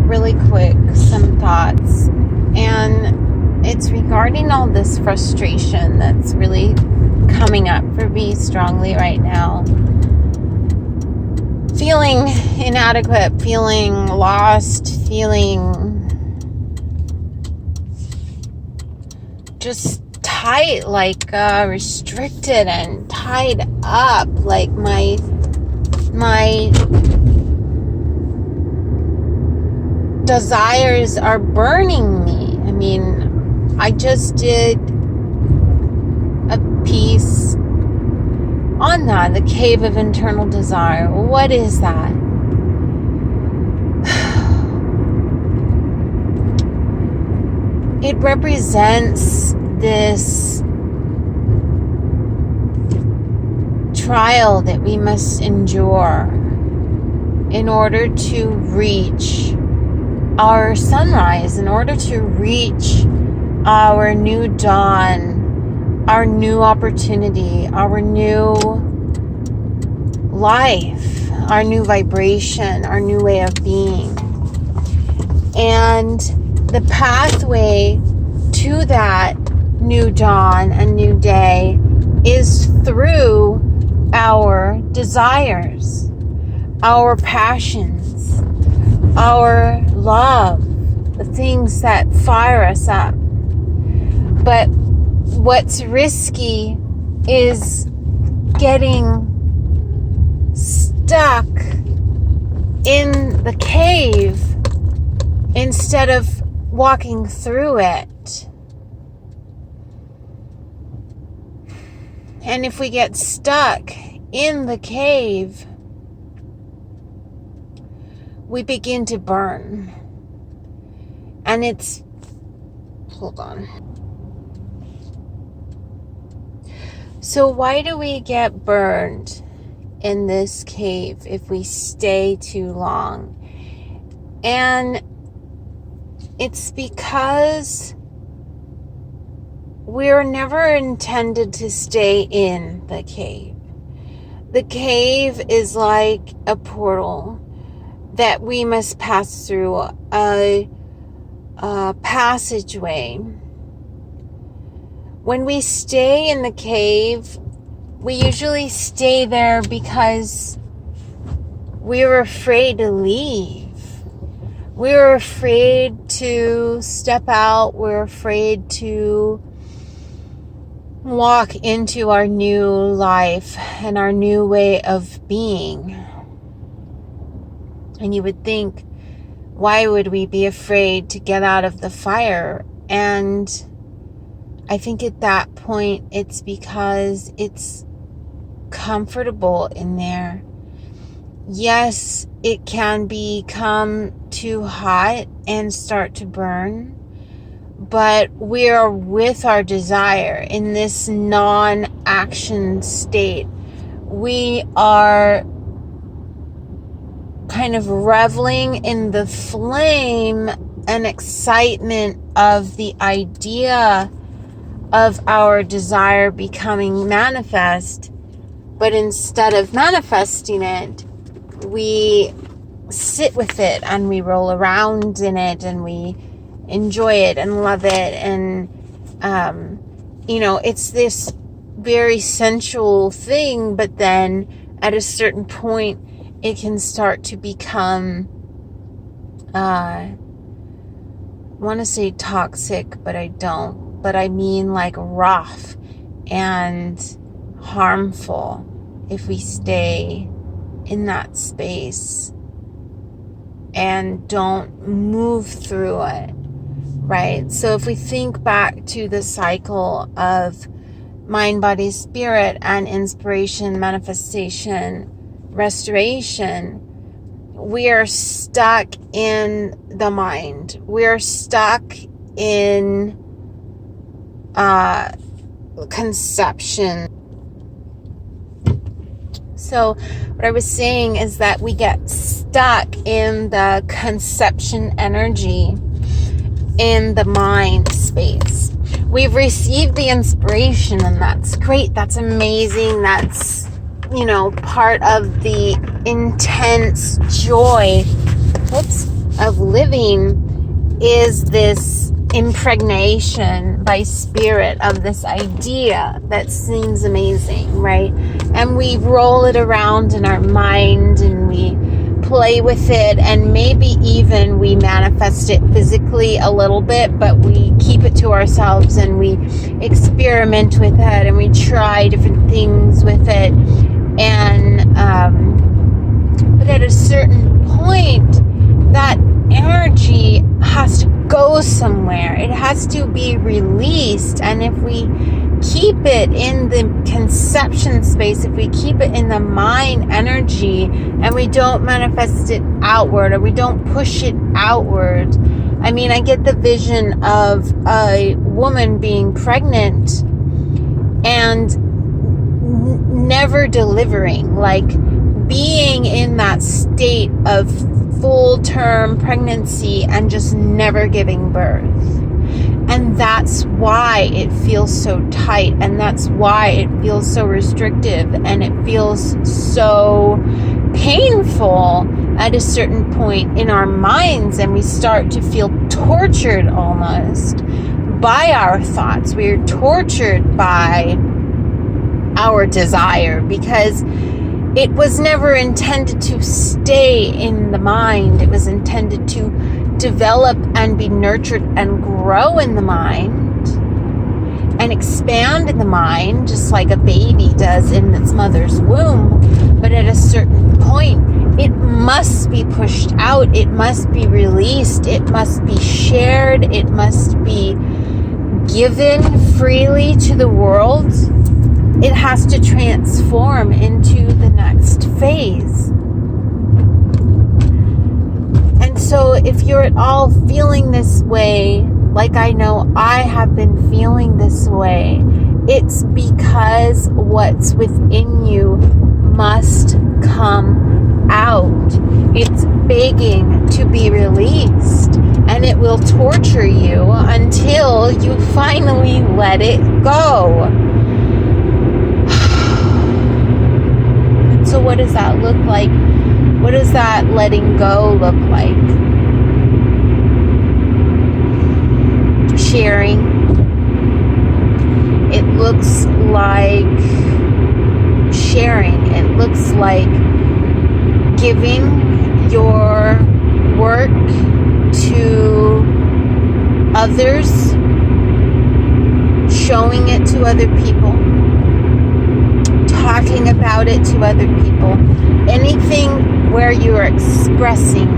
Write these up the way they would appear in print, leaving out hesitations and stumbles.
really quick some thoughts, and it's regarding all this frustration that's really coming up for me strongly right now. Feeling inadequate, feeling lost, feeling just tight, like restricted and tied up, like my desires are burning me. I mean, I just did a piece on that, the cave of internal desire. What is that? It represents this trial that we must endure in order to reach our sunrise, in order to reach our new dawn, our new opportunity, our new life, our new vibration, our new way of being. And the pathway to that new dawn and new day is through our desires, our passions, our love, the things that fire us up. But what's risky is getting stuck in the cave instead of walking through it. And if we get stuck in the cave, we begin to burn. And it's, hold on. So why do we get burned in this cave if we stay too long? And it's because we're never intended to stay in the cave. The cave is like a portal that we must pass through, a passageway. When we stay in the cave, we usually stay there because we're afraid to leave. We're afraid to step out. We're afraid to walk into our new life and our new way of being. And you would think, why would we be afraid to get out of the fire? And I think at that point, it's because it's comfortable in there. Yes, it can become too hot and start to burn, but we are with our desire in this non-action state. We are kind of reveling in the flame and excitement of the idea of our desire becoming manifest, but instead of manifesting it, we sit with it and we roll around in it and we enjoy it and love it. And, it's this very sensual thing, but then at a certain point, it can start to become, I want to say toxic, but I don't. But I mean like rough and harmful if we stay in that space and don't move through it, right? So if we think back to the cycle of mind, body, spirit, and inspiration, manifestation, restoration, we are stuck in the mind. We are stuck in conception. So what I was saying is that we get stuck in the conception energy in the mind space. We've received the inspiration, and that's great. That's amazing. That's, part of the intense joy. Whoops. of living is this impregnation by spirit of this idea that seems amazing, right? And we roll it around in our mind and we play with it, and maybe even we manifest it physically a little bit, but we keep it to ourselves and we experiment with it and we try different things with it. And but at a certain point, that energy has to go somewhere. It has to be released. And if we keep it in the conception space, if we keep it in the mind energy and we don't manifest it outward, or we don't push it outward. I mean, I get the vision of a woman being pregnant and never delivering, like being in that state of full-term pregnancy and just never giving birth. And that's why it feels so tight, and that's why it feels so restrictive, and it feels so painful at a certain point in our minds, and we start to feel tortured almost by our thoughts. We're tortured by our desire because it was never intended to stay in the mind. It was intended to develop and be nurtured and grow in the mind and expand in the mind, just like a baby does in its mother's womb. But at a certain point, it must be pushed out. It must be released. It must be shared. It must be given freely to the world. It has to transform into the next phase. And so if you're at all feeling this way, like I know I have been feeling this way, it's because what's within you must come out. It's begging to be released, and it will torture you until you finally let it go. So what does that look like? What does that letting go look like? Sharing. It looks like sharing. It looks like giving your work to others, showing it to other people, talking about it to other people. Anything where you are expressing,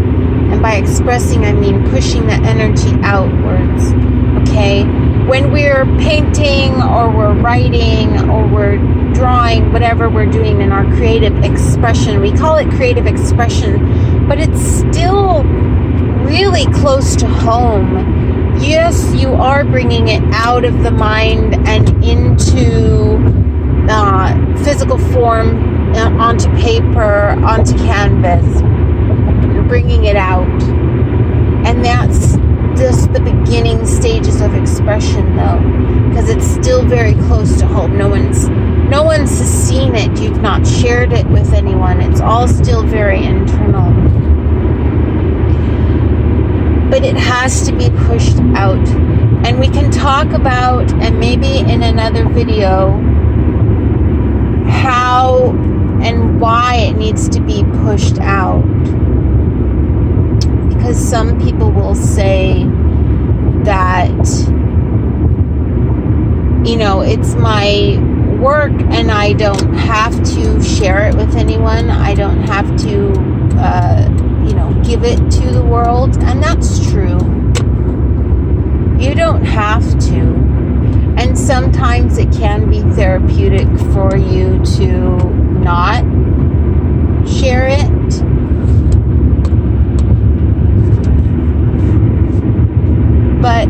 and by expressing I mean pushing the energy outwards. Okay? When we're painting or we're writing or we're drawing, whatever we're doing in our creative expression, we call it creative expression, but it's still really close to home. Yes, you are bringing it out of the mind and into physical form, onto paper, onto canvas. You're bringing it out. And that's just the beginning stages of expression, though, because it's still very close to home. No one's seen it. You've not shared it with anyone. It's all still very internal. But it has to be pushed out. And we can talk about, and maybe in another video, how and why it needs to be pushed out. Because some people will say that, it's my work and I don't have to share it with anyone. I don't have to, give it to the world. And that's true. You don't have to. And sometimes it can be therapeutic for you to not share it. But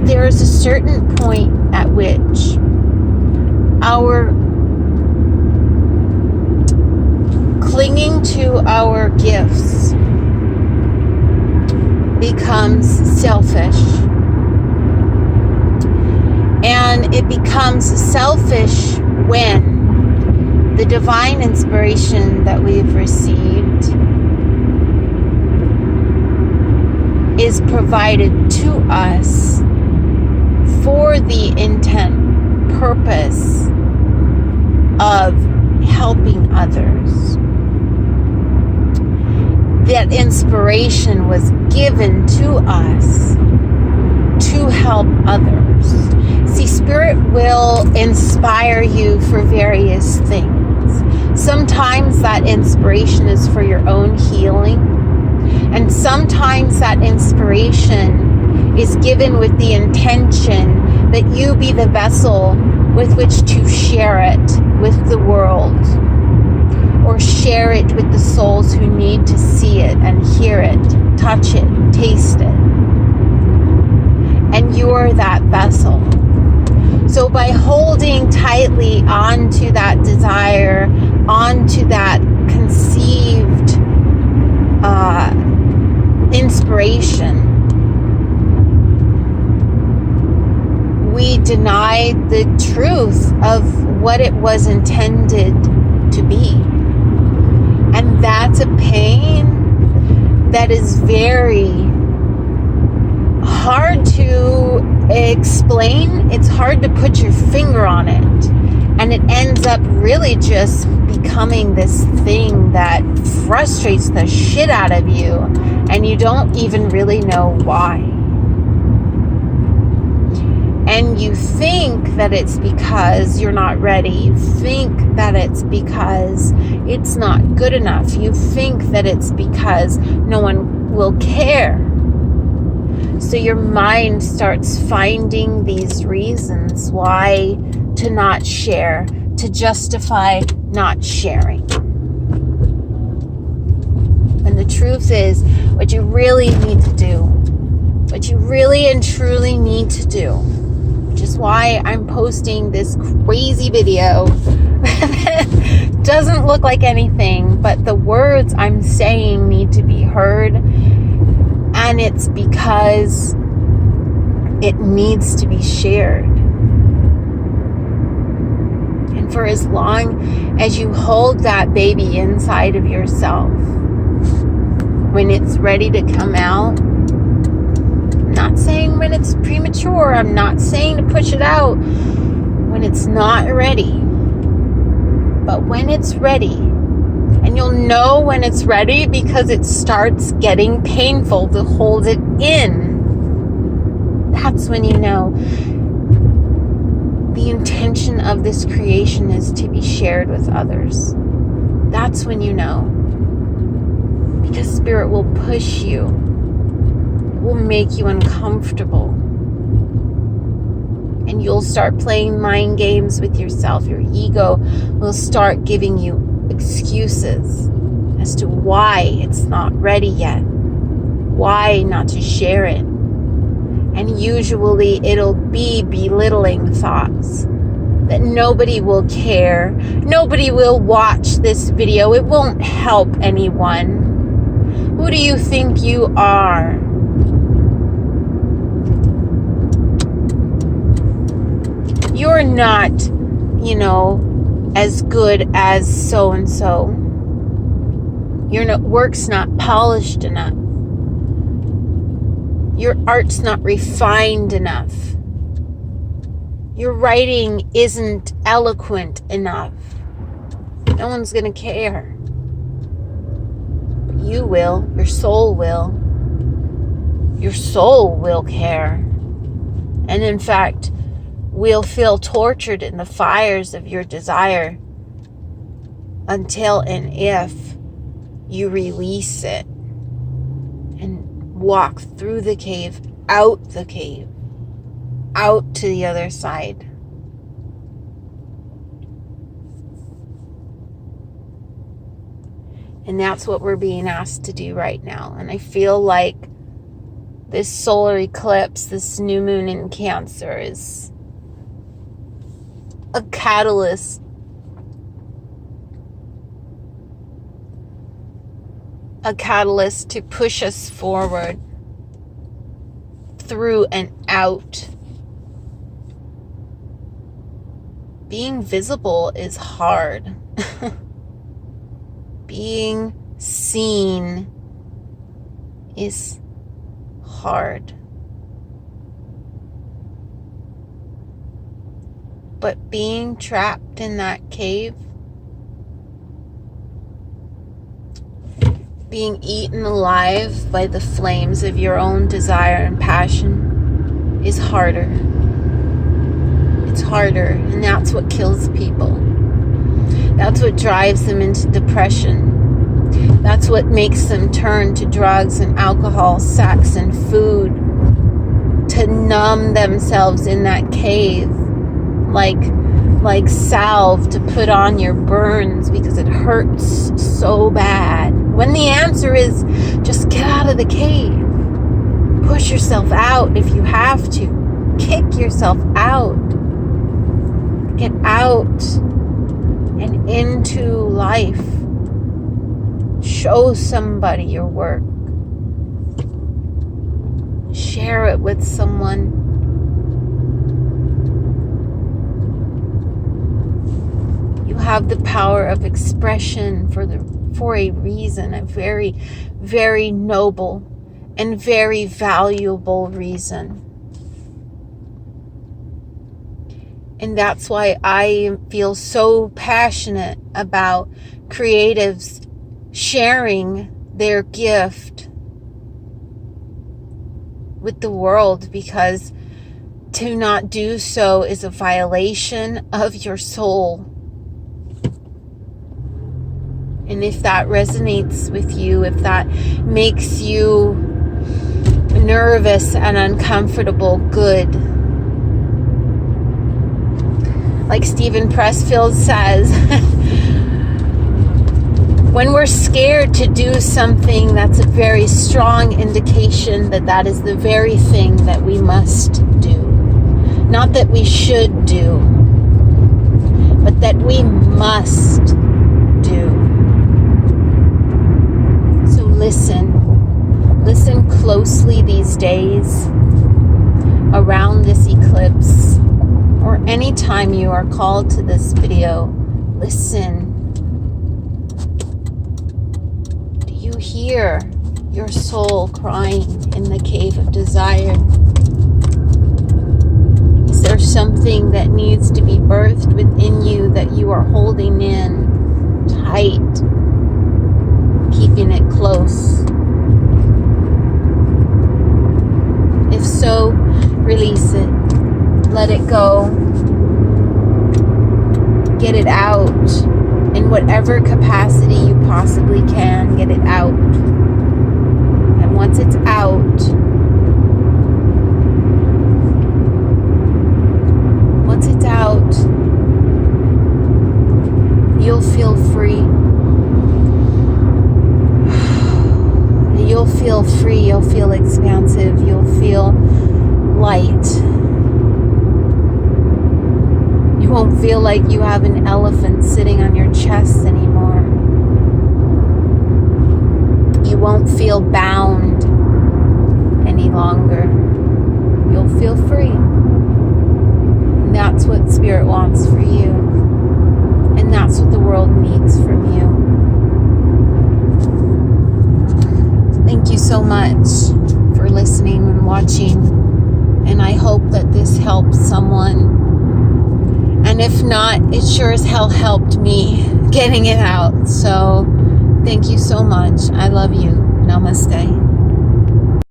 there's a certain point at which our clinging to our gifts becomes selfish. And it becomes selfish when the divine inspiration that we've received is provided to us for the intent, purpose of helping others. That inspiration was given to us to help others. See, Spirit will inspire you for various things. Sometimes that inspiration is for your own healing, and sometimes that inspiration is given with the intention that you be the vessel with which to share it with the world, or share it with the souls who need to see it and hear it, touch it, taste it. And you're that vessel. So by holding tightly onto that desire, onto that conceived inspiration, we deny the truth of what it was intended to be. And that's a pain that is very hard to explain. It's hard to put your finger on it. And it ends up really just becoming this thing that frustrates the shit out of you. And you don't even really know why. And you think that it's because you're not ready. You think that it's because it's not good enough. You think that it's because no one will care. So your mind starts finding these reasons why to not share, to justify not sharing. And the truth is, what you really need to do, what you really and truly need to do, which is why I'm posting this crazy video that doesn't look like anything, but the words I'm saying need to be heard. And it's because it needs to be shared. And for as long as you hold that baby inside of yourself, when it's ready to come out, I'm not saying when it's premature, I'm not saying to push it out when it's not ready, but when it's ready. And you'll know when it's ready because it starts getting painful to hold it in. That's when you know the intention of this creation is to be shared with others. That's when you know. Because Spirit will push you. It will make you uncomfortable. And you'll start playing mind games with yourself. Your ego will start giving you excuses as to why it's not ready yet, why not to share it. And usually it'll be belittling thoughts that nobody will care, nobody will watch this video, it won't help anyone. Who do you think you are? You're not, as good as so-and-so. Your work's not polished enough. Your art's not refined enough. Your writing isn't eloquent enough. No one's gonna care. But you will. Your soul will. Your soul will care. And in fact, will feel tortured in the fires of your desire until and if you release it and walk through the cave, out to the other side. And that's what we're being asked to do right now. And I feel like this solar eclipse, this new moon in Cancer, is a catalyst to push us forward, through and out. Being visible is hard. Being seen is hard. But being trapped in that cave, being eaten alive by the flames of your own desire and passion is harder. It's harder, and that's what kills people. That's what drives them into depression. That's what makes them turn to drugs and alcohol, sex and food to numb themselves in that cave, like salve to put on your burns because it hurts so bad. When the answer is just get out of the cave. Push yourself out if you have to. Kick yourself out. Get out and into life. Show somebody your work. Share it with someone. You have the power of expression for a reason, a very, very noble and very valuable reason. And that's why I feel so passionate about creatives sharing their gift with the world, because to not do so is a violation of your soul. And if that resonates with you, if that makes you nervous and uncomfortable, good. Like Stephen Pressfield says, when we're scared to do something, that's a very strong indication that that is the very thing that we must do. Not that we should do, but that we must do. So listen closely these days around this eclipse, or anytime you are called to this video. Listen. Do you hear your soul crying in the cave of desire? Is there something that needs to be birthed within you that you are holding in tight, keeping it close? If so, release it. Let it go. Get it out in whatever capacity you possibly can. Get it out. And once it's out, you'll feel free. You'll feel free. You'll feel expansive. You'll feel light. You won't feel like you have an elephant sitting on your chest anymore. You won't feel bound any longer. You'll feel free. And that's what Spirit wants for you. And that's what the world needs from you. Thank you so much for listening and watching. And I hope that this helps someone. And if not, it sure as hell helped me getting it out. So thank you so much. I love you. Namaste.